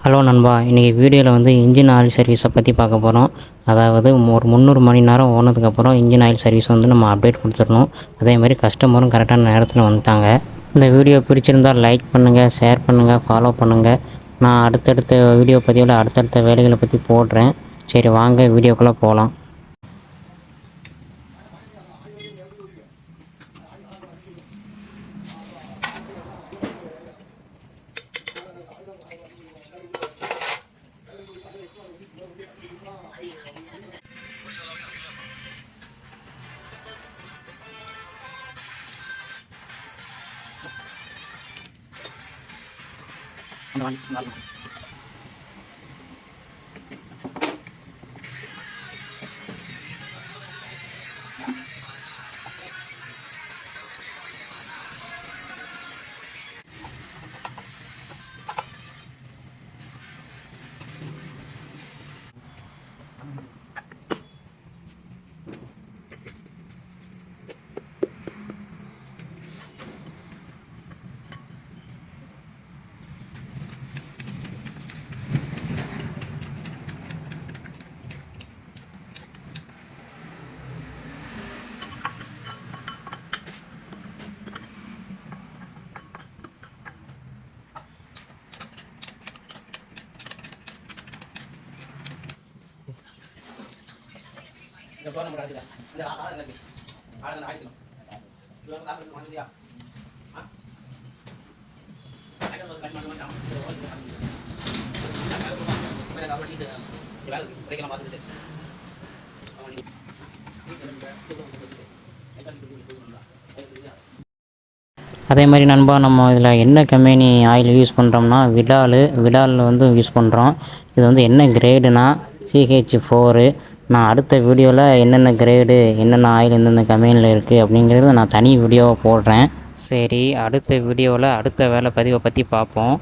Hello நண்பா, இன்றைக்கி வீடியோவில் வந்து இன்ஜின் ஆயில் சர்வீஸை பற்றி பார்க்க போகிறோம். அதாவது ஒரு 300 மணி நேரம் ஓனதுக்கப்புறம் இன்ஜின் ஆயில் சர்வீஸ் வந்து நம்ம அப்டேட் கொடுத்துடணும். அதேமாதிரி கஸ்டமரும் கரெக்டான நேரத்தில் வந்துட்டாங்க. இந்த வீடியோ பிடிச்சிருந்தால் லைக் பண்ணுங்கள், ஷேர் பண்ணுங்கள், ஃபாலோ பண்ணுங்கள். நான் அடுத்தடுத்த வீடியோ பதிவில் அடுத்தடுத்த வேலைகளை பற்றி போடுறேன். சரி, வாங்க வீடியோக்குள்ளே போகலாம். அதே மாதிரி நண்பா, நம்ம இதில் என்ன கம்பெனி ஆயில் யூஸ் பண்ணுறோம்னா விடாலில் வந்து யூஸ் பண்ணுறோம். இது வந்து என்ன கிரேடுனா CH4. நான் அடுத்த வீடியோவில் என்னென்ன கிரேடு, என்னென்ன ஆயில் எந்தெந்த கம்பெனியில் இருக்குது அப்படிங்கிறத நான் தனி வீடியோவை போடுறேன். சரி, அடுத்த வீடியோவில் அடுத்த வேலை பதிவை பற்றி பார்ப்போம்.